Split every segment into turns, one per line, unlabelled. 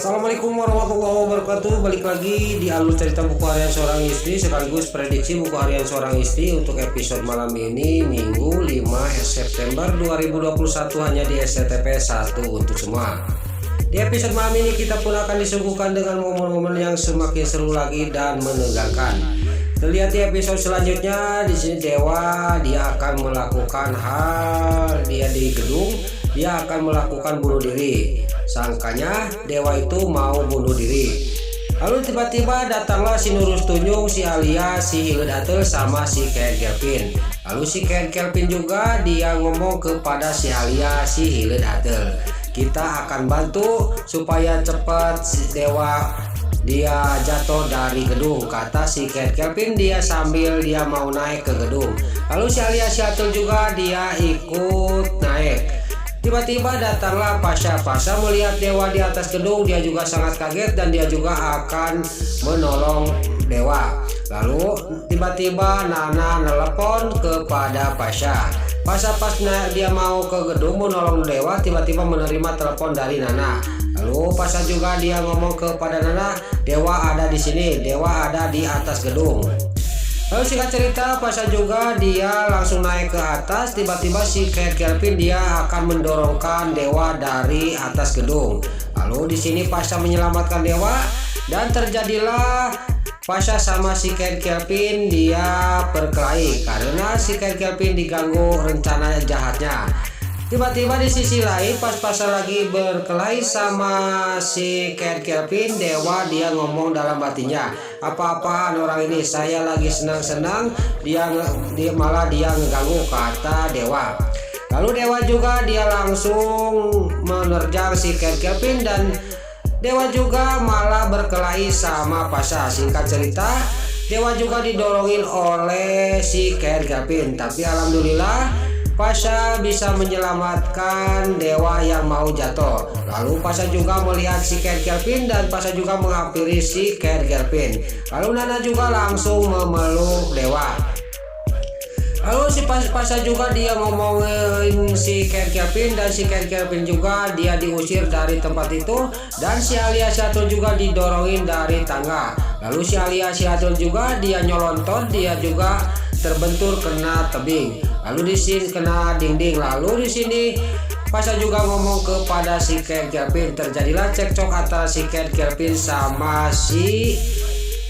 Assalamualaikum warahmatullahi wabarakatuh. Balik lagi di alur cerita buku harian seorang istri sekaligus prediksi buku harian seorang istri untuk episode malam ini, Minggu 5 September 2021, hanya di SCTP 1 untuk semua. Di episode malam ini kita pun akan disuguhkan dengan momen-momen yang semakin seru lagi dan menegangkan. Terlihat di episode selanjutnya, di sini Dewa dia akan melakukan hal, dia di gedung, dia akan melakukan bunuh diri. Sangkanya Dewa itu mau bunuh diri. Lalu tiba-tiba datanglah si Nurus Tunjung, si Alia, si Hilet Atel sama si Ken Kelvin. Lalu si Ken Kelvin juga dia ngomong kepada si Alia, si Hilet Atel, kita akan bantu supaya cepat si Dewa dia jatuh dari gedung, kata si Ken Kelvin dia sambil dia mau naik ke gedung. Lalu si Alia, si Atel juga dia ikut naik. Tiba-tiba datanglah Pasha. Pasha melihat Dewa di atas gedung, dia juga sangat kaget dan dia juga akan menolong Dewa. Lalu tiba-tiba Nana nelpon kepada Pasha. Pasha pas dia mau ke gedung menolong Dewa, tiba-tiba menerima telepon dari Nana. Lalu Pasha juga dia ngomong kepada Nana, Dewa ada di sini, Dewa ada di atas gedung. Lalu singkat cerita, Pasha juga dia langsung naik ke atas. Tiba-tiba si Ken Kelvin dia akan mendorongkan Dewa dari atas gedung. Lalu di sini Pasha menyelamatkan Dewa dan terjadilah Pasha sama si Ken Kelvin dia berkelahi karena si Ken Kelvin diganggu rencana jahatnya. Tiba-tiba di sisi lain pas Pasha lagi berkelahi sama si Ken Kelvin, Dewa dia ngomong dalam hatinya, apa-apaan orang ini, saya lagi senang-senang dia malah dia ngeganggu, kata Dewa. Lalu Dewa juga dia langsung menerjang si Ken Kelvin dan Dewa juga malah berkelahi sama Pasha. Singkat cerita, Dewa juga didorongin oleh si Ken Kelvin, tapi alhamdulillah Pasha bisa menyelamatkan Dewa yang mau jatuh. Lalu Pasha juga melihat si Ken Kelvin dan Pasha juga menghampiri si Ken Kelvin. Lalu Nana juga langsung memeluk Dewa. Lalu si Pasha juga dia ngomongin si Ken Kelvin dan si Ken Kelvin juga dia diusir dari tempat itu dan si Alia Siatul juga didorongin dari tangga. Lalu si Alia Siatul juga dia nyelontot, dia juga terbentur kena tebing. Lalu di sini kena dinding. Lalu di sini Pasha juga ngomong kepada si Ken Kelvin. Terjadilah cekcok antara si Ken Kelvin sama si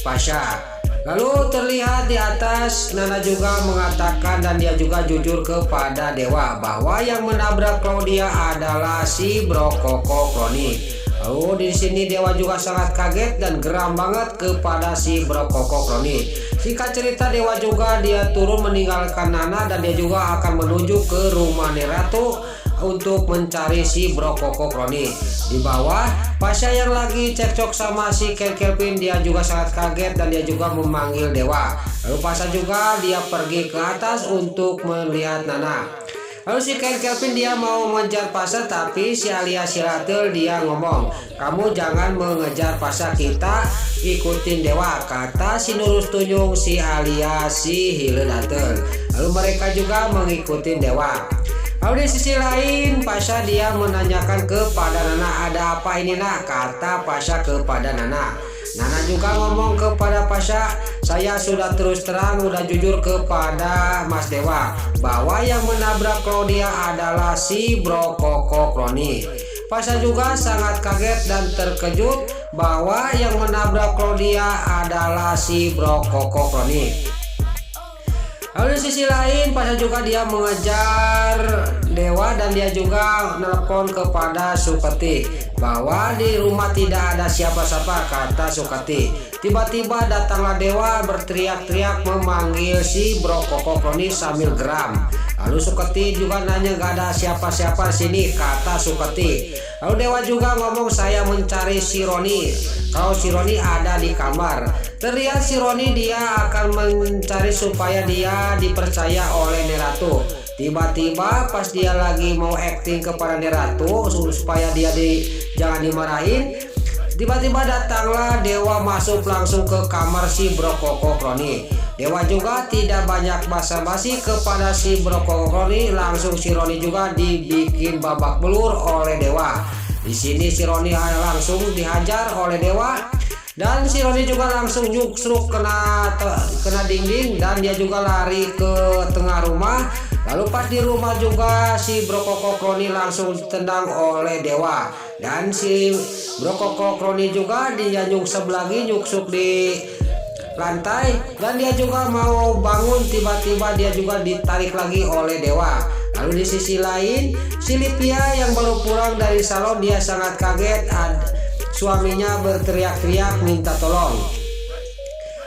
Pasha. Lalu terlihat di atas Nana juga mengatakan dan dia juga jujur kepada Dewa bahwa yang menabrak Claudia adalah si Brokoko Kroni. Lalu di sini Dewa juga sangat kaget dan geram banget kepada si Brokoko Kroni. Singkat cerita, Dewa juga dia turun meninggalkan Nana dan dia juga akan menuju ke rumah Neratu untuk mencari si Brokoko Kroni. Di bawah, Pasha yang lagi cekcok sama si Ken Kelvin dia juga sangat kaget dan dia juga memanggil Dewa. Lalu Pasha juga dia pergi ke atas untuk melihat Nana. Lalu si Ken Kelvin dia mau mengejar Pasha, tapi si Alia Siatul dia ngomong, kamu jangan mengejar Pasha, kita ikutin Dewa, kata si Nurus Tunjung, si Alia, si Hilet Atel. Lalu mereka juga mengikuti Dewa. Lalu di sisi lain Pasha dia menanyakan kepada Nana, ada apa ini nak, kata Pasha kepada Nana. Nana juga ngomong kepada Pasha, saya sudah terus terang udah jujur kepada Mas Dewa bahwa yang menabrak Claudia adalah si Brokoko Kroni. Pasha juga sangat kaget dan terkejut bahwa yang menabrak Claudia adalah si Brokoko Kroni. Lalu di sisi lain Pasha juga dia mengejar Dewa dan dia juga nelpon kepada Suketi bahwa di rumah tidak ada siapa-siapa, kata Suketi. Tiba-tiba datanglah Dewa berteriak-teriak memanggil si Brokoko Kroni sambil geram. Lalu Suketi juga nanya, gak ada siapa-siapa sini, kata Suketi. Lalu Dewa juga ngomong, saya mencari si Roni, kalau si Roni ada di kamar. Terlihat si Roni dia akan mencari supaya dia dipercaya oleh Neratu. Tiba-tiba pas dia lagi mau acting kepada Neratu supaya dia jangan dimarahin, tiba-tiba datanglah Dewa masuk langsung ke kamar si Brokoko Kroni. Dewa juga tidak banyak basa-basi kepada si Brokoko Kroni, langsung si Roni juga dibikin babak belur oleh Dewa. Di sini si Roni langsung dihajar oleh Dewa dan si Roni juga langsung nyuksruk kena dinding dan dia juga lari ke tengah rumah. Lalu pas di rumah juga si Brokokok Roni langsung ditendang oleh Dewa dan si Brokokok Roni juga dia nyungsep lagi nyuksuk di lantai dan dia juga mau bangun, tiba-tiba dia juga ditarik lagi oleh Dewa. Lalu di sisi lain si Livia yang baru pulang dari salon dia sangat kaget suaminya berteriak-teriak minta tolong.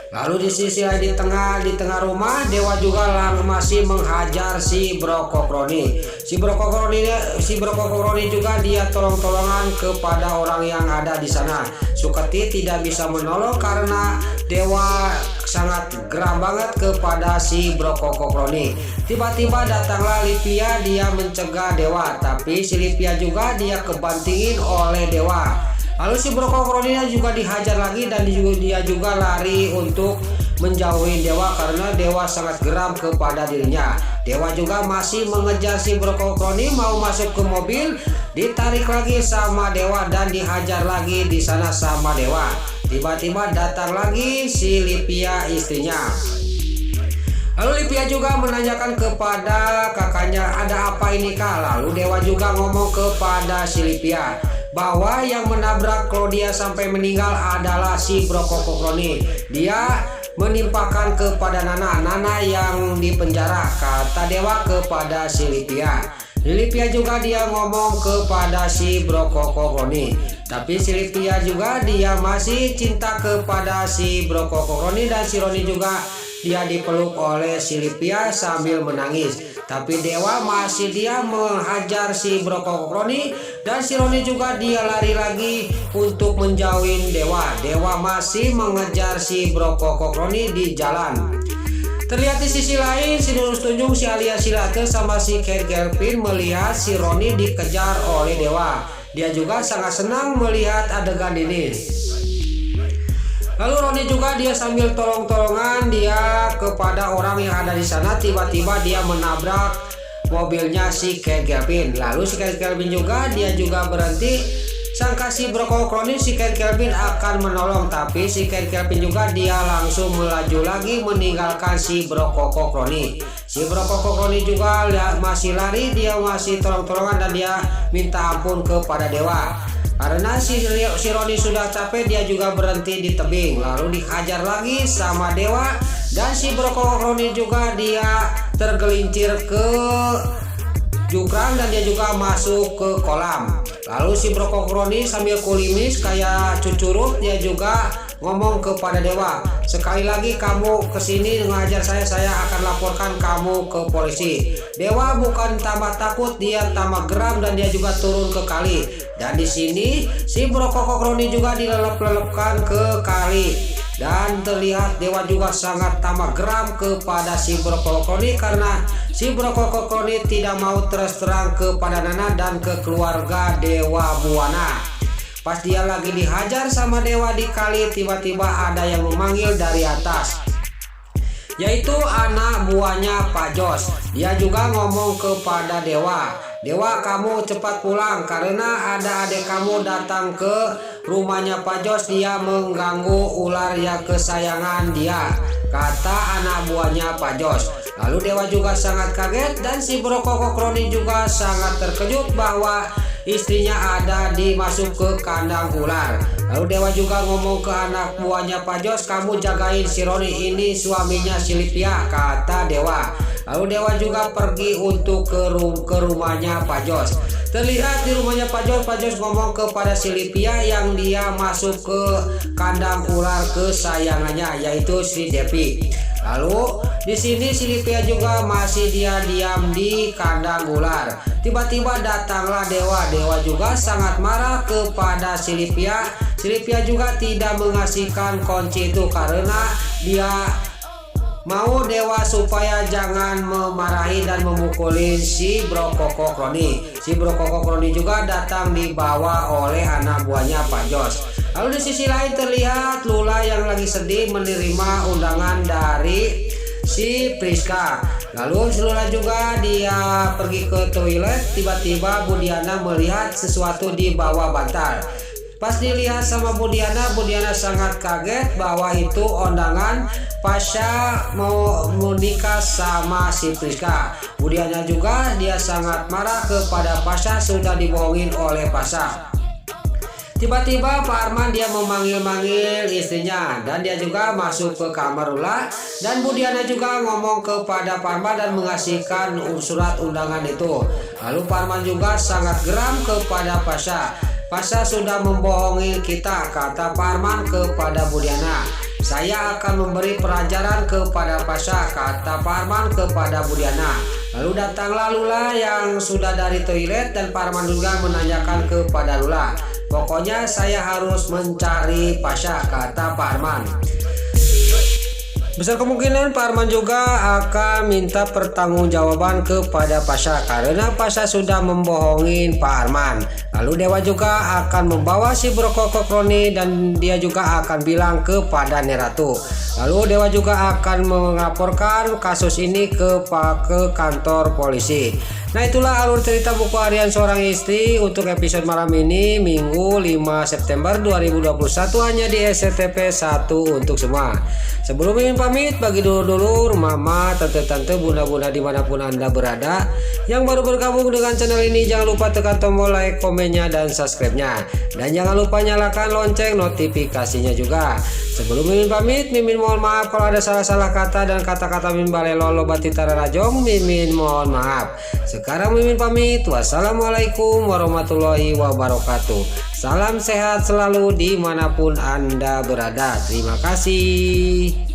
Lalu di sisi lain di tengah rumah Dewa juga masih menghajar si Brokokok Roni. Si Brokokok Roni juga dia tolong-tolongan kepada orang yang ada di sana. Suketi tidak bisa menolong karena Dewa sangat geram banget kepada si Brokokok Roni. Tiba-tiba datanglah Livia, dia mencegah Dewa, tapi si Livia juga dia kebantingin oleh Dewa. Lalu si Brokokok Roni juga dihajar lagi dan dia juga lari untuk menjauhi Dewa karena Dewa sangat geram kepada dirinya. Dewa juga masih mengejar si Brokokok Roni mau masuk ke mobil, ditarik lagi sama Dewa dan dihajar lagi di sana sama Dewa. Tiba-tiba datang lagi si Livia istrinya. Lalu Livia juga menanyakan kepada kakaknya, ada apa ini kak? Lalu Dewa juga ngomong kepada si Livia bahwa yang menabrak Claudia sampai meninggal adalah si Brokokok Roni. Dia menimpakan kepada Nana yang di penjara, kata Dewa kepada si Livia. Livia juga dia ngomong kepada si Brokokok Roni, tapi si Livia juga dia masih cinta kepada si Brokokok Roni dan si Roni juga dia dipeluk oleh si Livia sambil menangis. Tapi Dewa masih dia menghajar si Brokokok Roni dan si Roni juga dia lari lagi untuk menjauhin Dewa. Dewa masih mengejar si Brokokok Roni di jalan. Terlihat di sisi lain si Nurus Tunjung, si Alia Silate sama si Ken Kelvin melihat si Roni dikejar oleh Dewa. Dia juga sangat senang melihat adegan ini. Lalu Roni juga dia sambil tolong-tolongan dia kepada orang yang ada di sana. Tiba-tiba dia menabrak mobilnya si Ken Kelvin. Lalu si Ken Kelvin juga dia juga berhenti. Sangka si Brokokok Roni si Ken Kelvin akan menolong, tapi si Ken Kelvin juga dia langsung melaju lagi meninggalkan si Brokokok Roni. Si Brokokok Roni juga masih lari, dia masih tolong-tolongan dan dia minta ampun kepada Dewa. Karena si Roni sudah capek, dia juga berhenti di tebing. Lalu dihajar lagi sama Dewa dan si Brokokok Roni juga dia tergelincir ke jurang dan dia juga masuk ke kolam. Lalu si Brokokok Roni sambil kulimis kayak cucurut dia juga ngomong kepada Dewa, sekali lagi kamu kesini mengajar saya akan laporkan kamu ke polisi. Dewa bukan tambah takut, dia tambah geram dan dia juga turun ke kali. Dan di sini si Brokokok Roni juga dilelep-lelepkan ke kali. Dan terlihat Dewa juga sangat tambah geram kepada si Brokokok Roni karena si Brokokok Roni tidak mau terus terang kepada Nana dan ke keluarga Dewa Buana. Pas dia lagi dihajar sama Dewa di kali, tiba-tiba ada yang memanggil dari atas, yaitu anak buahnya Pak Jos. Dia juga ngomong kepada Dewa, Dewa kamu cepat pulang karena ada adik kamu datang ke rumahnya Pak Jos, dia mengganggu ular yang kesayangan dia, kata anak buahnya Pak Jos. Lalu Dewa juga sangat kaget dan si Brokokok Roni juga sangat terkejut bahwa istrinya ada dimasuk ke kandang ular. Lalu Dewa juga ngomong ke anak buahnya Pak Jos, kamu jagain si Roni, ini suaminya si Livia, kata Dewa. Lalu Dewa juga pergi untuk ke rumahnya Pak Jos. Terlihat di rumahnya Pak Jos ngomong kepada si Livia yang dia masuk ke kandang ular kesayangannya, yaitu si Devi. Lalu di sini si Livia juga masih dia diam di kandang ular. Tiba-tiba datanglah Dewa. Dewa juga sangat marah kepada si Livia. Si Livia juga tidak mengasihkan kunci itu karena dia mau Dewa supaya jangan memarahi dan memukuli si Brokokok Roni. Si Brokokok Roni juga datang dibawa oleh anak buahnya Pak Jos. Lalu di sisi lain terlihat Lula yang lagi sedih menerima undangan dari si Priska. Lalu seluruh juga dia pergi ke toilet, tiba-tiba Budiana melihat sesuatu di bawah bantal. Pas dilihat sama Budiana sangat kaget bahwa itu undangan Pasha mau nikah sama si Priska. Budiana juga dia sangat marah kepada Pasha, sudah dibohongin oleh Pasha. Tiba-tiba Pak Arman dia memanggil-manggil istrinya dan dia juga masuk ke kamar Lula, dan Budiana juga ngomong kepada Pak Arman dan mengasihkan surat undangan itu. Lalu Pak Arman juga sangat geram kepada Pasha. Pasha sudah membohongi kita, kata Pak Arman kepada Budiana. Saya akan memberi pelajaran kepada Pasha, kata Pak Arman kepada Budiana. Lalu datanglah Lula yang sudah dari toilet dan Pak Arman juga menanyakan kepada Lula. Pokoknya saya harus mencari Pasha, kata Pak Arman. Besar kemungkinan Pak Arman juga akan minta pertanggungjawaban kepada Pasha karena Pasha sudah membohongin Pak Arman. Lalu Dewa juga akan membawa si Brokokokroni dan dia juga akan bilang kepada Neratu. Lalu Dewa juga akan melaporkan kasus ini ke kantor polisi. Nah, itulah alur cerita buku harian seorang istri untuk episode malam ini, Minggu 5 September 2021, hanya di SCTV 1 untuk semua. Sebelum Mimin pamit, bagi dulur-dulur, mama, tante-tante, bunda-bunda dimanapun Anda berada yang baru bergabung dengan channel ini, jangan lupa tekan tombol like, komennya, dan subscribe-nya. Dan jangan lupa nyalakan lonceng notifikasinya juga. Sebelum Mimin pamit, Mimin mohon maaf kalau ada salah-salah kata dan kata-kata Mimin balelo loba titara rajong, Mimin mohon maaf. Sekarang Mimin pamit. Wassalamualaikum warahmatullahi wabarakatuh. Salam sehat selalu dimanapun Anda berada. Terima kasih.